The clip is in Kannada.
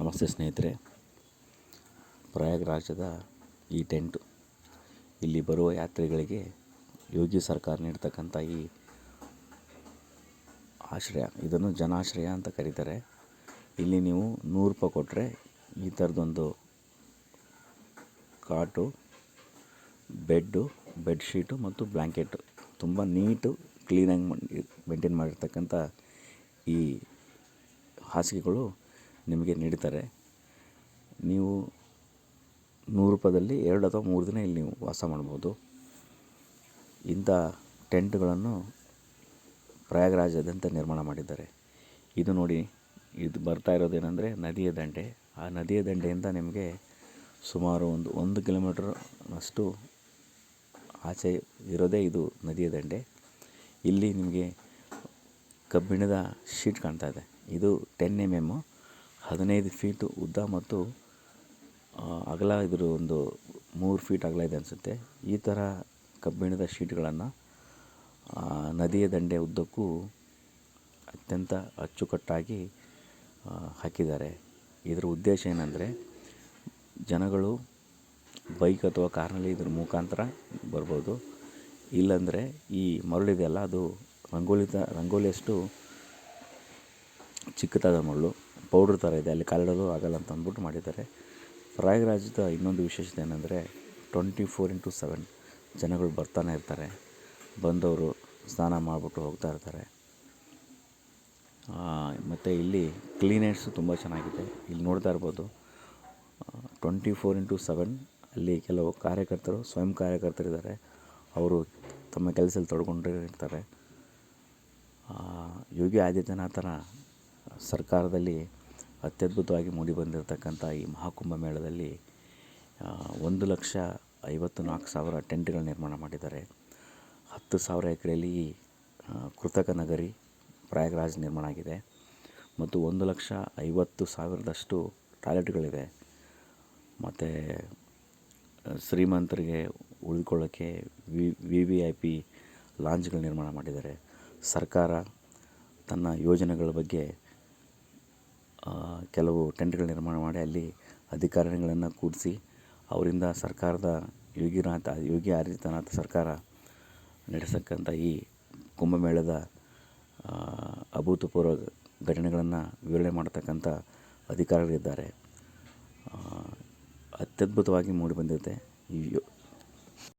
ನಮಸ್ತೆ ಸ್ನೇಹಿತರೆ. ಪ್ರಯಾಗ್ರಾಜದ ಈ ಟೆಂಟು, ಇಲ್ಲಿ ಬರುವ ಯಾತ್ರಿಗಳಿಗೆ ಯೋಗಿ ಸರ್ಕಾರ ನೀಡ್ತಕ್ಕಂಥ ಈ ಆಶ್ರಯ, ಇದನ್ನು ಜನಾಶ್ರಯ ಅಂತ ಕರೀತಾರೆ. ಇಲ್ಲಿ ನೀವು 100 ರೂಪಾಯಿ ಕೊಟ್ಟರೆ ಈ ಥರದೊಂದು ಕಾಟು, ಬೆಡ್ಶೀಟು ಮತ್ತು ಬ್ಲ್ಯಾಂಕೆಟು, ತುಂಬ ನೀಟು ಕ್ಲೀನಾಗಿ ಮೇಂಟೈನ್ ಮಾಡಿರ್ತಕ್ಕಂಥ ಈ ಹಾಸಿಗೆಗಳು ನಿಮಗೆ ನೀಡ್ತಾರೆ. ನೀವು 100 ರೂಪಾಯಿದಲ್ಲಿ 2 ಅಥವಾ 3 ದಿನ ಇಲ್ಲಿ ನೀವು ವಾಸ ಮಾಡ್ಬೋದು. ಇಂಥ ಟೆಂಟ್ಗಳನ್ನು ಪ್ರಯಾಗ್ರಾಜಾದ್ಯಂತ ನಿರ್ಮಾಣ ಮಾಡಿದ್ದಾರೆ. ಇದು ನೋಡಿ, ಇದು ಬರ್ತಾ ಇರೋದೇನೆಂದರೆ ನದಿಯ ದಂಡೆ. ಆ ನದಿಯ ದಂಡೆಯಿಂದ ನಿಮಗೆ ಸುಮಾರು ಒಂದು ಕಿಲೋಮೀಟ್ರ್ನಷ್ಟು ಆಚೆ ಇರೋದೇ ಇದು ನದಿಯ ದಂಡೆ. ಇಲ್ಲಿ ನಿಮಗೆ ಕಬ್ಬಿಣದ ಶೀಟ್ ಕಾಣ್ತಾ ಇದೆ. ಇದು 10 mm, 15 ಫೀಟು ಉದ್ದ ಮತ್ತು ಅಗಲ. ಇದ್ರ 3 ಫೀಟ್ ಅಗಲ ಇದೆ ಅನಿಸುತ್ತೆ. ಈ ಥರ ಕಬ್ಬಿಣದ ಶೀಟ್ಗಳನ್ನು ನದಿಯ ದಂಡೆ ಉದ್ದಕ್ಕೂ ಅತ್ಯಂತ ಅಚ್ಚುಕಟ್ಟಾಗಿ ಹಾಕಿದ್ದಾರೆ. ಇದರ ಉದ್ದೇಶ ಏನಂದರೆ, ಜನಗಳು ಬೈಕ್ ಅಥವಾ ಕಾರ್ನಲ್ಲಿ ಇದ್ರ ಮುಖಾಂತರ ಬರ್ಬೋದು. ಇಲ್ಲಾಂದರೆ ಈ ಮರಳಿದೆಯಲ್ಲ, ಅದು ರಂಗೋಲಿಯಷ್ಟು ಚಿಕ್ಕದಾದ ಮರಳು, ಪೌಡ್ರ್ ಥರ ಇದೆ, ಅಲ್ಲಿ ಕಾಲಿಡೋದು ಆಗಲ್ಲ ಅಂತ ಅಂದ್ಬಿಟ್ಟು ಮಾಡಿದ್ದಾರೆ. ಪ್ರಯಾಗ್ರಾಜದ ಇನ್ನೊಂದು ವಿಶೇಷತೆ ಏನಂದರೆ 24x7 ಜನಗಳು ಬರ್ತಾನೆ ಇರ್ತಾರೆ. ಬಂದವರು ಸ್ನಾನ ಮಾಡಿಬಿಟ್ಟು ಹೋಗ್ತಾ ಇರ್ತಾರೆ. ಮತ್ತು ಇಲ್ಲಿ ಕ್ಲೀನೆಸ್ಸು ತುಂಬ ಚೆನ್ನಾಗಿದೆ. ಇಲ್ಲಿ ನೋಡ್ತಾ ಇರ್ಬೋದು, 24x7 ಅಲ್ಲಿ ಕೆಲವು ಕಾರ್ಯಕರ್ತರು, ಸ್ವಯಂ ಕಾರ್ಯಕರ್ತರಿದ್ದಾರೆ. ಅವರು ತಮ್ಮ ಕೆಲಸದಲ್ಲಿ ತೊಡ್ಕೊಂಡಿರ್ತಾರೆ. ಯೋಗಿ ಆದಿತ್ಯನಾಥನ ಸರ್ಕಾರದಲ್ಲಿ ಅತ್ಯದ್ಭುತವಾಗಿ ಮೂಡಿಬಂದಿರತಕ್ಕಂಥ ಈ ಮಹಾಕುಂಭ ಮೇಳದಲ್ಲಿ 1,54,000 ಟೆಂಟ್ಗಳು ನಿರ್ಮಾಣ ಮಾಡಿದ್ದಾರೆ. 10,000 ಎಕರೆಯಲ್ಲಿ ಕೃತಕ ನಗರಿ ಪ್ರಯಾಗ್ರಾಜ್ ನಿರ್ಮಾಣ ಆಗಿದೆ. ಮತ್ತು 1,50,000 ಟಾಯ್ಲೆಟ್ಗಳಿವೆ. ಮತ್ತು ಶ್ರೀಮಂತರಿಗೆ ಉಳಿದುಕೊಳ್ಳೋಕ್ಕೆ VIP ಲಾಂಜ್ಗಳು ನಿರ್ಮಾಣ ಮಾಡಿದ್ದಾರೆ. ಸರ್ಕಾರ ತನ್ನ ಯೋಜನೆಗಳ ಬಗ್ಗೆ ಕೆಲವು ಟೆಂಟ್ಗಳು ನಿರ್ಮಾಣ ಮಾಡಿ ಅಲ್ಲಿ ಅಧಿಕಾರಿಗಳನ್ನು ಕೂಡಿಸಿ ಅವರಿಂದ ಸರ್ಕಾರದ ಯೋಗಿ ಆದಿತ್ಯನಾಥ ಸರ್ಕಾರ ನಡೆಸತಕ್ಕಂಥ ಈ ಕುಂಭಮೇಳದ ಅಭೂತಪೂರ್ವ ಘಟನೆಗಳನ್ನು ವಿವರಣೆ ಮಾಡತಕ್ಕಂಥ ಅಧಿಕಾರಿಗಳಿದ್ದಾರೆ. ಅತ್ಯದ್ಭುತವಾಗಿ ಮೂಡಿಬಂದಿದೆ. ಈ